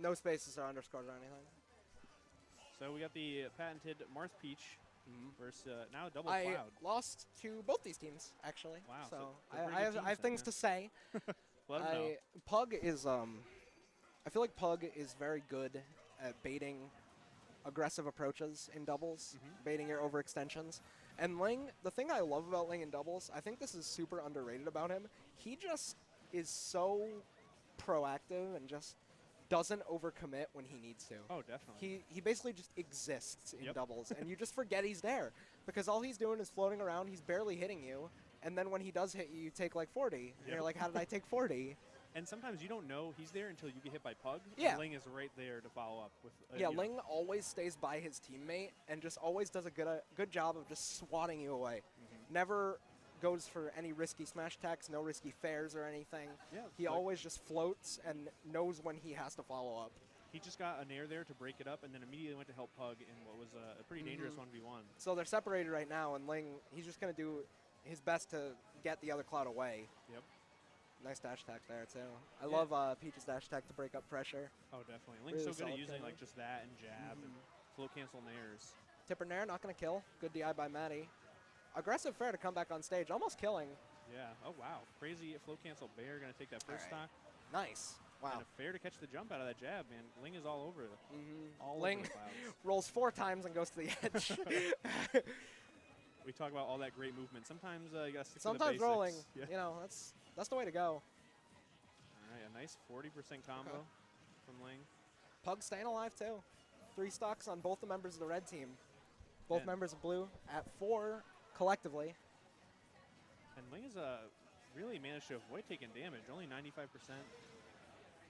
No spaces or underscores or anything. So we got the patented Marth Peach versus now Double I Cloud. lost to both these teams, actually. Wow, So, so I, they're pretty I, good have, I have teams then, things yeah. to say. Let 'em know. Pug is, I feel like Pug is very good at baiting aggressive approaches in doubles, baiting your overextensions. And Ling, the thing I love about Ling in doubles, I think this is super underrated about him. He just is so proactive and just doesn't overcommit when he needs to. Oh, definitely. He basically just exists in Yep. doubles, and you just forget he's there because all he's doing is floating around. He's barely hitting you, and then when he does hit you, you take like 40. And Yep. you're like, how did I take 40? And sometimes you don't know he's there until you get hit by Pug. Yeah. And Ling is right there to follow up with. Yeah, you know. Ling always stays by his teammate and just always does a good job of just swatting you away. Never goes for any risky smash attacks, no risky fairs or anything. Yeah, He like- always just floats and knows when he has to follow up. He just got a nair there to break it up, and then immediately went to help Pug in what was a pretty dangerous 1v1. So they're separated right now, and Ling, he's just going to do his best to get the other Cloud away. Yep. Nice dash attack there, too. I Yeah. love Peach's dash attack to break up pressure. Oh, definitely. Link's Really so good at solid using combo. like just that and jab and float cancel nairs. Tipper Nair, not going to kill. Good DI by Matty. Aggressive fair to come back on stage, almost killing. Yeah. Oh, wow. Crazy float cancel Bear going to take that first All right. stock. Nice. And Wow. a fair to catch the jump out of that jab, man. Ling is all over it. All Ling over the clouds. rolls 4 times and goes to the edge. We talk about all that great movement. Sometimes you got to stick Sometimes to the rolling, basics. Yeah. you know, that's the way to go. All right, a nice 40% combo from Ling. Pug staying alive, too. 3 stocks on both the members of the red team. Both Yeah. members of blue at 4 collectively. And Ling has really managed to avoid taking damage, only 95%.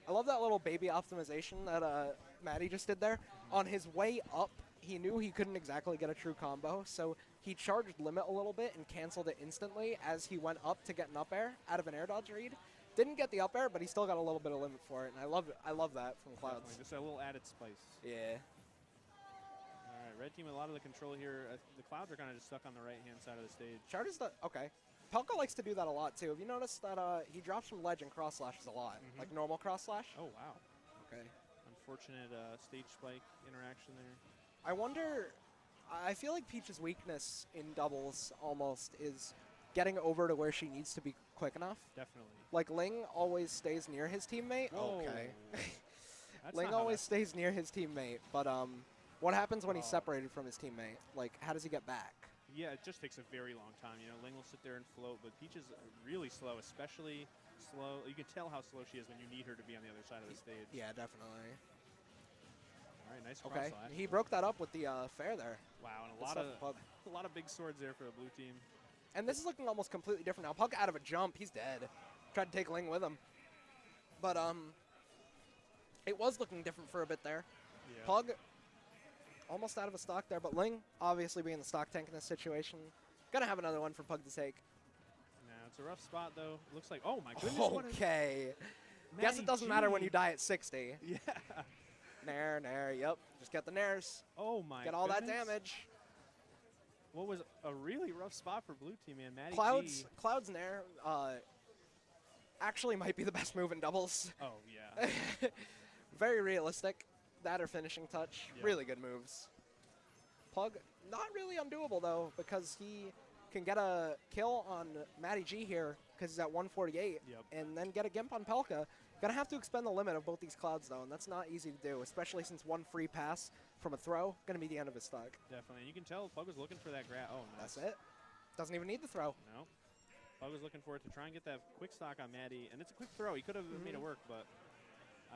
I love that little baby optimization that Matty just did there. On his way up, he knew he couldn't exactly get a true combo, so he charged limit a little bit and canceled it instantly as he went up to get an up air out of an air dodge read. Didn't get the up air, but he still got a little bit of limit for it, and I love that from Clouds. Definitely. Just a little added spice. Yeah. All right, red team with a lot of the control here. The Clouds are kind of just stuck on the right-hand side of the stage. Chart is the okay. Pelca likes to do that a lot too. Have you noticed that he drops from ledge and cross slashes a lot, like normal cross slash? Oh, wow. Okay. Unfortunate stage spike interaction there. I wonder. I feel like Peach's weakness in doubles almost is getting over to where she needs to be quick enough. Definitely. Like Ling always stays near his teammate. Whoa. Okay. That's Ling not how always that- stays near his teammate, but what happens when he's separated from his teammate? Like, how does he get back? Yeah, it just takes a very long time. You know, Ling will sit there and float, but Peach is really slow, especially slow. You can tell how slow she is when you need her to be on the other side of the stage. Yeah, definitely. All right, nice cross Okay, slash. he broke that up with the fair there. Wow, and a Good lot stuff of from Pug. a lot of big swords there for the blue team. And this is looking almost completely different now. Pug out of a jump, he's dead. Tried to take Ling with him. But it was looking different for a bit there. Yeah. Pug almost out of a stock there, but Ling obviously being the stock tank in this situation. Gonna have another one for Pug to take. Now it's a rough spot though. Looks like my goodness. what a- Okay. Guess it doesn't MattyG. matter when you die at 60. Yeah. Nair, yep. Just get the nairs. Oh my. Get all that goodness. damage. What was a really rough spot for blue team, man. MattyG. Clouds Nair actually might be the best move in doubles. Oh yeah. Very realistic. That or finishing touch. Yeah. Really good moves. Pug, not really undoable, though, because he can get a kill on MattyG here because he's at 148, Yep. and then get a Gimp on Pelca. Gonna have to expend the limit of both these Clouds, though, and that's not easy to do, especially since one free pass from a throw gonna be the end of his stock. Definitely. And you can tell Pug was looking for that grab. Oh, nice. That's it. Doesn't even need the throw. No. Pug was looking for it to try and get that quick stock on Matty, and it's a quick throw. He could have made it work, but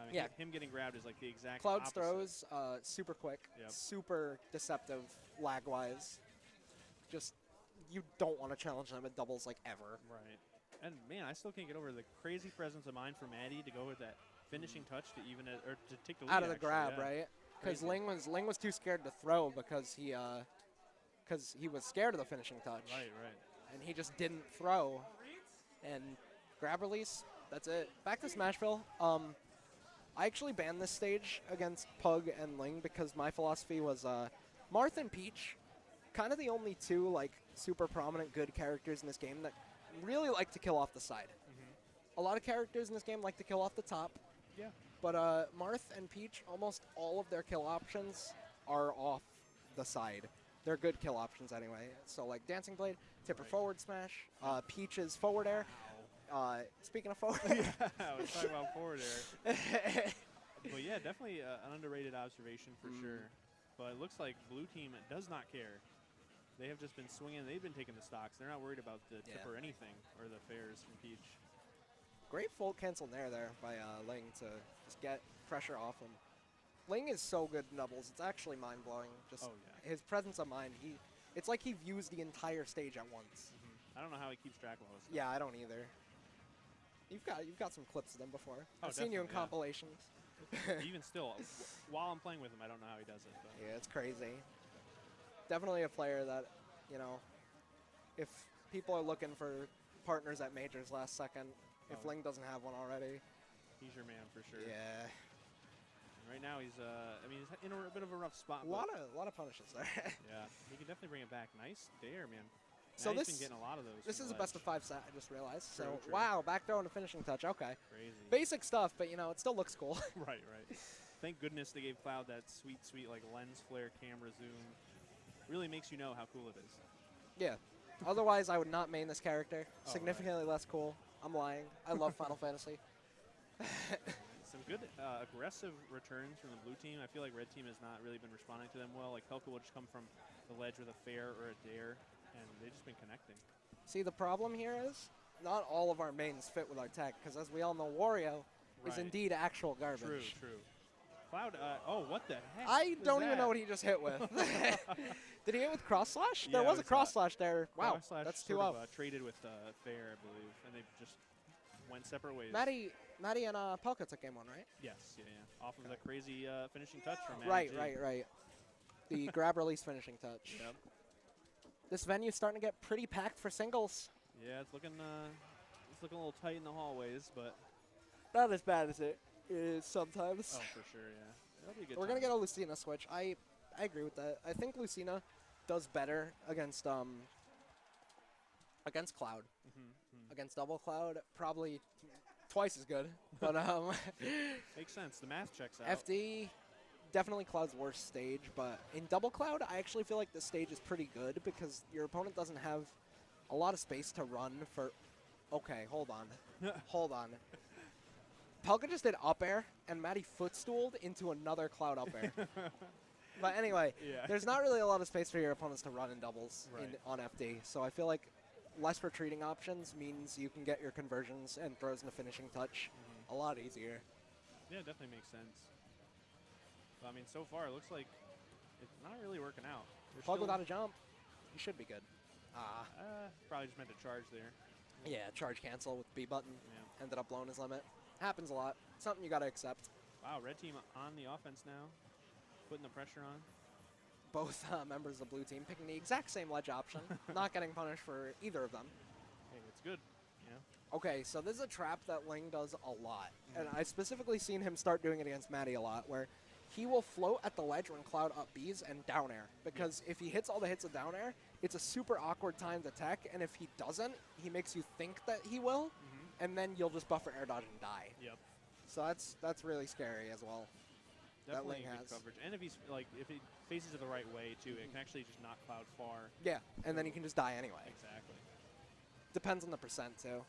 I mean, Yeah. him getting grabbed is like the exact Clouds opposite. throws, super quick, Yep. super deceptive lag-wise. Just, you don't want to challenge them at doubles, like, ever. Right. And man, I still can't get over the crazy presence of mind for Matty to go with that finishing touch to even or to take the lead Out of the actually, grab, yeah. right? Because Crazy. Ling was too scared to throw because he was scared of the finishing touch. Right, right. And he just didn't throw. And grab release, that's it. Back to Smashville. I actually banned this stage against Pug and Ling because my philosophy was Marth and Peach, kind of the only two like super prominent good characters in this game that really like to kill off the side. A lot of characters in this game like to kill off the top. Yeah. But Marth and Peach, almost all of their kill options are off the side. They're good kill options anyway. So like Dancing Blade, tipper forward smash, Peach's forward air. Speaking of forward air. Yeah, I was talking about forward air. But yeah, definitely an underrated observation for sure. But it looks like blue team does not care. They have just been swinging. They've been taking the stocks. They're not worried about the tip or anything, or the fares from Peach. Great full cancel there by Ling to just get pressure off him. Ling is so good in doubles. It's actually mind-blowing. Just his presence of mind. It's like he views the entire stage at once. I don't know how he keeps track of all this stuff. Yeah, I don't either. You've got some clips of them before. Oh, I've seen you in compilations. Even still, while I'm playing with him, I don't know how he does it. But. Yeah, it's crazy. Definitely a player that, you know, if people are looking for partners at majors last second, if Ling doesn't have one already, he's your man for sure. Yeah. Right now he's, he's in a bit of a rough spot. A lot of punishes there. Yeah, he can definitely bring it back. Nice dare, man. So he's been getting a lot of those. This is a best of 5 set. I just realized. True, so true. wow, back throw and a finishing touch. Okay. Crazy. Basic stuff, but you know it still looks cool. Right. Thank goodness they gave Cloud that sweet like lens flare camera zoom. Really makes you know how cool it is. Yeah. Otherwise, I would not main this character. Significantly less cool. I'm lying. I love Final Fantasy. Some good aggressive returns from the blue team. I feel like red team has not really been responding to them well. Like Pelca will just come from the ledge with a fair or a dare, and they've just been connecting. See, the problem here is not all of our mains fit with our tech, because as we all know, Wario is indeed actual garbage. True. Cloud, oh, what the heck? I don't even know what he just hit with. Did he hit with cross slash? Yeah, there was a cross slash there. Wow, that's 2-0. Traded with fair, I believe, and they just went separate ways. Matty and Pelca took game 1, right? Yes, yeah. Off of the crazy finishing touch from MattyG. Right. The grab release finishing touch. Yep. This venue's starting to get pretty packed for singles. Yeah, it's looking a little tight in the hallways, but not as bad as it is sometimes. Oh, for sure, yeah. That'll be a good We're time. gonna get a Lucina switch. I agree with that. I think Lucina does better against Cloud. Against Double Cloud, probably twice as good. But makes sense. The math checks out. FD, definitely Cloud's worst stage, but in Double Cloud, I actually feel like this stage is pretty good because your opponent doesn't have a lot of space to run for. Okay, hold on. Pelca just did up air, and Matty footstooled into another Cloud up air. But anyway, there's not really a lot of space for your opponents to run in doubles on FD, so I feel like less retreating options means you can get your conversions and throws in a finishing touch a lot easier. Yeah, it definitely makes sense. But, I mean, so far it looks like it's not really working out. Plug without a jump, you should be good. Probably just meant to charge there. Yeah, charge cancel with B button. Yeah. Ended up blowing his limit. Happens a lot. Something you got to accept. Wow, red team on the offense now. Putting the pressure on. Both members of the blue team picking the exact same ledge option. Not getting punished for either of them. Hey, it's good. Okay, so this is a trap that Ling does a lot. And I've specifically seen him start doing it against Matty a lot, where he will float at the ledge when Cloud up Bs and down air. Because if he hits all the hits of down air, it's a super awkward timed attack, and if he doesn't, he makes you think that he will, and then you'll just buffer air dodge and die. Yep. So that's really scary as well. Definitely that Ling good coverage. And if he faces it the right way too, it can actually just knock Cloud far. Yeah, and then he can just die anyway. Exactly. Depends on the percent too.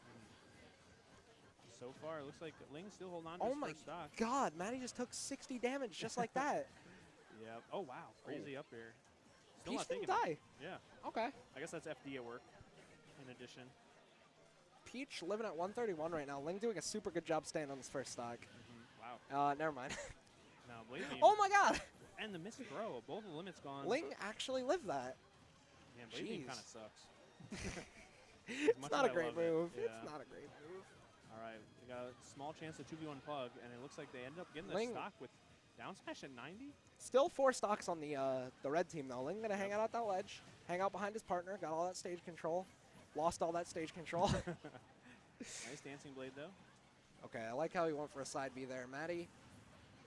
So far, it looks like Ling's still holding on to his first stock. Oh my god, Matty just took 60 damage just like that. Yeah. Oh wow, crazy up here. Still He not didn't thinking die. Yeah. Okay. I guess that's FD at work. In addition. Peach living at 131 right now. Ling doing a super good job staying on his first stock. Wow. Never mind. Now Blade Beam. Oh my god! And the missed throw. Both the limits gone. Ling actually lived that. Man, Blade Beam kind of sucks. It's not a great move. Yeah. It's not a great move. All right, we got a small chance to 2v1 Pug, and it looks like they ended up getting the Ling stock with down smash at 90. Still 4 stocks on the red team though. Ling gonna hang out at that ledge, hang out behind his partner, got all that stage control, lost all that stage control. Nice dancing blade though. Okay, I like how he went for a side B there. Matty,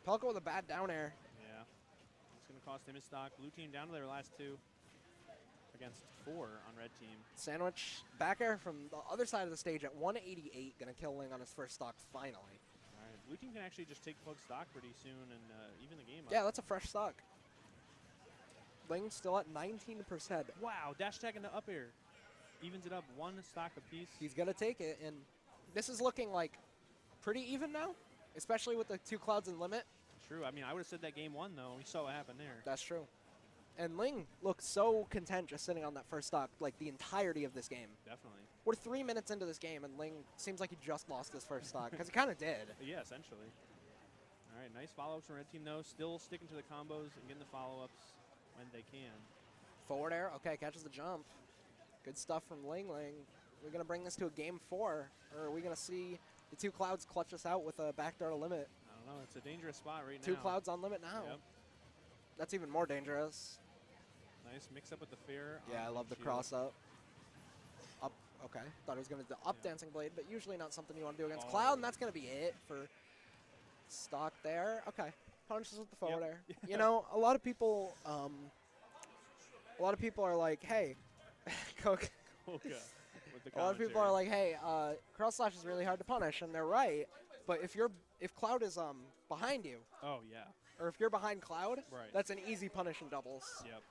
Pelca with a bad down air. Yeah, it's gonna cost him his stock. Blue team down to their last 2 against 4 on red team. Sandwich back air from the other side of the stage at 188, gonna kill Ling on his first stock finally. All right, Blue team can actually just take Pug stock pretty soon and even the game up. Yeah, that's a fresh stock. Ling still at 19%. Wow, dash attack into up air. Evens it up 1 stock apiece. He's going to take it, and this is looking like pretty even now, especially with the 2 clouds in limit. True. I mean, I would have said that game 1, though. We saw what happened there. That's true. And Ling looks so content just sitting on that first stock, like the entirety of this game. Definitely. We're 3 minutes into this game, and Ling seems like he just lost his first stock, because he kind of did. Yeah, essentially. All right, nice follow-ups from red team, though. Still sticking to the combos and getting the follow-ups when they can. Forward air, okay, catches the jump. Good stuff from LingLing. We're going to bring this to a game 4, or are we going to see the 2 clouds clutch us out with a backdoor to limit? I don't know. It's a dangerous spot right now. 2 clouds on limit now. Yep. That's even more dangerous. Nice mix-up with the fair. Yeah, I love the cross-up. Up, okay. Thought he was going to do up dancing blade, but usually not something you want to do against Cloud, and that's going to be it for stock there. Okay. Punishes with the forward air. You know, a lot of people are like, hey, Coke. With the A lot of people are like, hey, cross slash is really hard to punish, and they're right. But if Cloud is behind you, oh yeah, or if you're behind Cloud, right, that's an easy punish in doubles. Yep.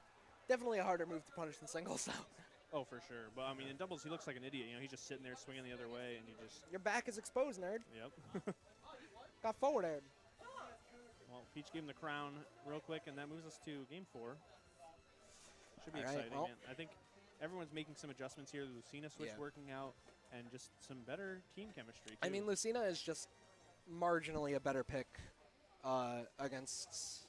Definitely a harder move to punish than singles, though. Oh, for sure. But I mean, in doubles, he looks like an idiot. You know, he's just sitting there swinging the other way, and you just. Your back is exposed, nerd. Yep. Got forward aired. Well, Peach gave him the crown real quick, and that moves us to game 4. Should be All right, exciting. well. And I think everyone's making some adjustments here. The Lucina switch working out, and just some better team chemistry, too. I mean, Lucina is just marginally a better pick against...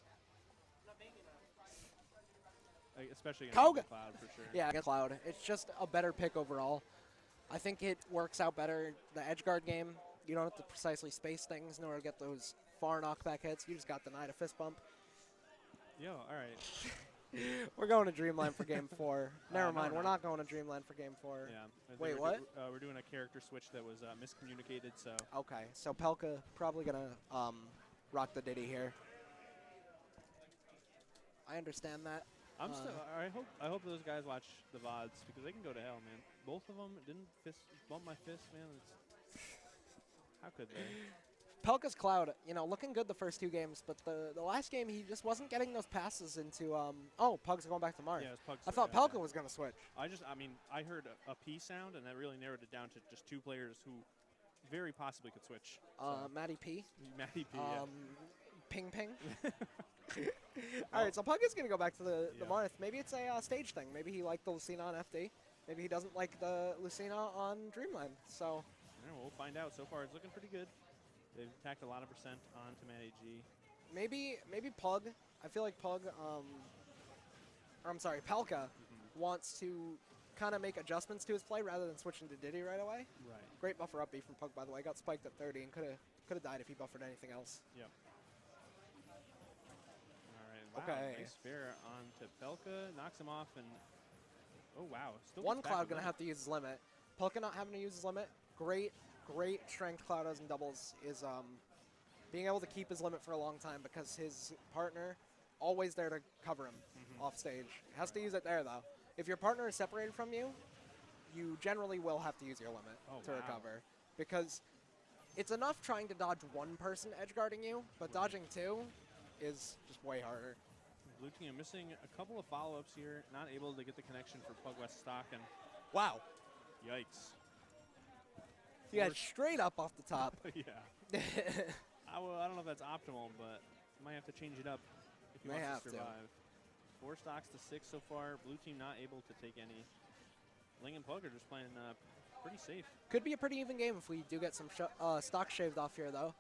Especially against Koga. Cloud, for sure. Yeah, against Cloud. It's just a better pick overall. I think it works out better. The edge guard game, you don't have to precisely space things in order to get those far knockback hits. You just got denied a fist bump. Yo, all right. We're going to Dreamland for game 4. Never No, mind, we're we're not. not going to Dreamland for game 4. Yeah. Wait, what? We're doing a character switch that was miscommunicated, so. Okay, so Pelca probably going to rock the Diddy here. I understand that. I hope those guys watch the VODs because they can go to hell, man. Both of them didn't bump my fist, man. How could they? Pelca's Cloud, you know, looking good the first 2 games, but the last game he just wasn't getting those passes into. Oh, Pug's going back to Mark. Yeah, it was Pug's. I thought Pelca was going to switch. I mean, I heard a P sound, and that really narrowed it down to just 2 players who very possibly could switch. Matty P. Matty P. Yeah. Ping Ping. All right, so Pug is going to go back to the Marth. Maybe it's a stage thing. Maybe he liked the Lucina on FD. Maybe he doesn't like the Lucina on Dreamland. So yeah, we'll find out. So far, it's looking pretty good. They've tacked a lot of percent onto MattyG. Maybe Pug. I feel like Pug. Or I'm sorry, Pelca wants to kind of make adjustments to his play rather than switching to Diddy right away. Right. Great buffer up B from Pug, by the way. Got spiked at 30 and could have died if he buffered anything else. Yep. Wow, okay. Nice fair on to Pelca. Knocks him off and... Oh, wow. Still One gets back Cloud with going to it. have to use his limit. Pelca not having to use his limit. Great strength Cloud has in doubles is being able to keep his limit for a long time because his partner always there to cover him off stage. Has to use it there, though. If your partner is separated from you, you generally will have to use your limit to recover. Because it's enough trying to dodge one person edge guarding you, but dodging 2 is just way harder. Blue team missing a couple of follow-ups here. Not able to get the connection for Pugwest stock. And wow. Yikes. You got straight up off the top. Yeah. I don't know if that's optimal, but you might have to change it up if you want to survive. 4 stocks to 6 so far. Blue team not able to take any. Ling and Pug are just playing pretty safe. Could be a pretty even game if we do get some stock shaved off here, though.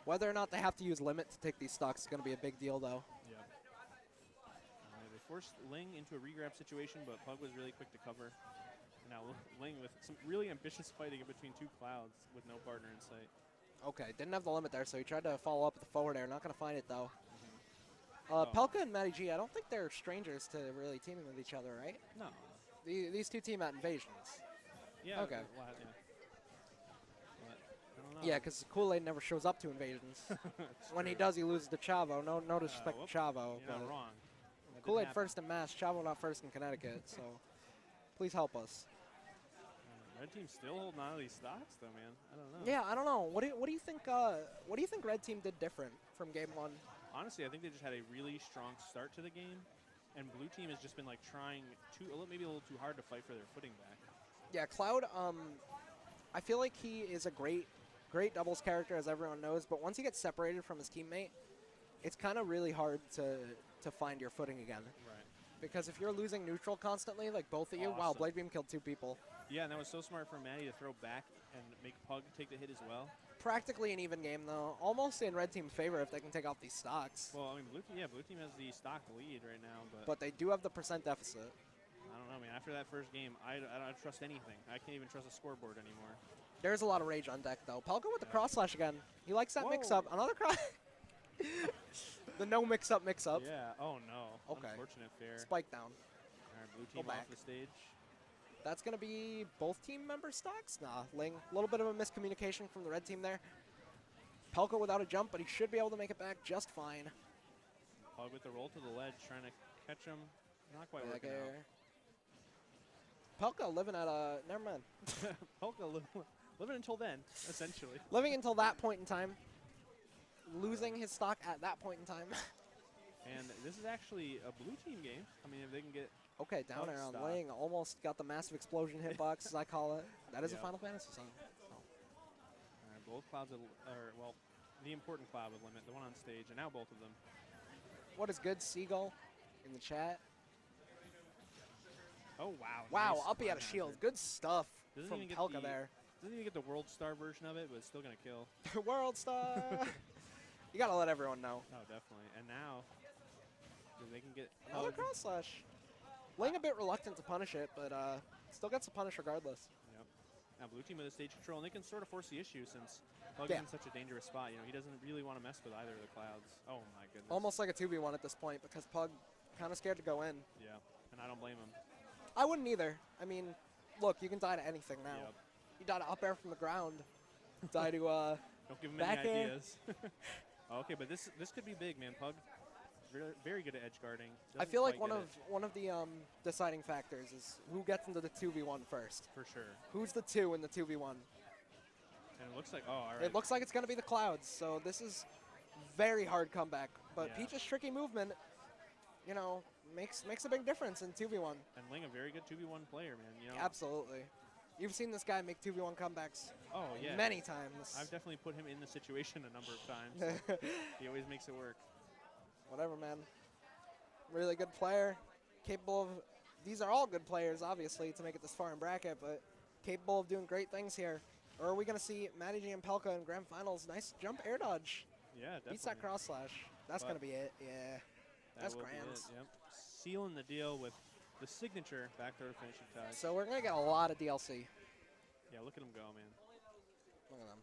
Whether or not they have to use limit to take these stocks is going to be a big deal, though. Yeah. They forced Ling into a regrab situation, but Pug was really quick to cover. And now Ling with some really ambitious fighting in between 2 clouds with no partner in sight. Okay, didn't have the limit there, so he tried to follow up with the forward air. Not going to find it, though. Pelca and MattyG, I don't think they're strangers to really teaming with each other, right? No. These 2 team at Invasions. Yeah. Okay. Yeah, because Kool-Aid never shows up to Invasions. When he does, he loses to Chavo. No disrespect to Chavo. You're not wrong. Kool-Aid first in Mass, Chavo not first in Connecticut, so please help us. Red team's still holding on to these stocks, though, man. I don't know. Yeah, I don't know. What do you think? What do you think Red Team did different from game one? Honestly, I think they just had a really strong start to the game, and Blue team has just been like trying maybe a little too hard to fight for their footing back. Yeah, Cloud. I feel like he is a great doubles character, as everyone knows. But once he gets separated from his teammate, it's kind of really hard to find your footing again. Right. Because if you're losing neutral constantly, like both of you, wow, Awesome. Blade Beam killed 2 people. Yeah, and that was so smart for Matty to throw back and make Pug take the hit as well. Practically an even game, though. Almost in Red Team's favor if they can take off these stocks. Well, I mean, Blue team has the stock lead right now, But they do have the percent deficit. I don't know, man. After that first game, I don't trust anything. I can't even trust a scoreboard anymore. There's a lot of rage on deck, though. Pelca with the cross slash again. He likes that mix-up. Another cross. The no mix-up. Yeah. Oh, no. Okay. Unfortunate fair. Spike down. All right, Blue team off the stage. That's going to be both team member stocks? Nah, Ling. A little bit of a miscommunication from the red team there. Pelca without a jump, but he should be able to make it back just fine. Pug with the roll to the ledge, trying to catch him. Not quite working out. Pelca living at a... Never mind. Pelca living until then, essentially. Living until that point in time. Losing his stock at that point in time. And this is actually a blue team game. I mean, if they can get... Okay, down air on Ling. Almost got the massive explosion hitbox, as I call it. That is a Final Fantasy song. So. All right, both clouds, well, the important cloud with limit, the one on stage, and now both of them. What is good, Seagull, in the chat? Oh, wow. Wow, nice uppy out of shield. Good stuff from Pelca there. Doesn't even get the World Star version of it, but it's still going to kill. World Star! You got to let everyone know. Oh, definitely. And now, they can get... Another cross slash. Ling a bit reluctant to punish it, but still gets to punish regardless. Yep. Now blue team with the stage control, and they can sort of force the issue since Pug is in such a dangerous spot. You know, he doesn't really want to mess with either of the clouds. Oh my goodness. Almost like a 2v1 at this point because Pug kind of scared to go in. Yeah, and I don't blame him. I wouldn't either. I mean, look, you can die to anything now. Yep. You die to up air from the ground. Die to don't give him back any ideas. Okay, but this could be big, man. Pug. Very good at edge guarding. I feel like one of the deciding factors is who gets into the 2v1 first. For sure. Who's the 2 in the 2v1? And it looks like, all right. It looks like it's going to be the Clouds, so this is very hard comeback. But yeah. Peach's tricky movement, you know, makes a big difference in 2v1. And Ling, a very good 2v1 player, man. You know. Absolutely. You've seen this guy make 2v1 comebacks many times. I've definitely put him in the situation a number of times. So he always makes it work. Whatever, man. Really good player. Capable of... These are all good players, obviously, to make it this far in bracket, but capable of doing great things here. Or are we going to see MattyG and Pelca in grand finals? Nice jump air dodge. Yeah, definitely. Beats that cross slash. That's going to be it, yeah. That's grand. Yep. Sealing the deal with the signature back throw to finishing touch. So we're going to get a lot of DLC. Yeah, look at him go, man. Look at them.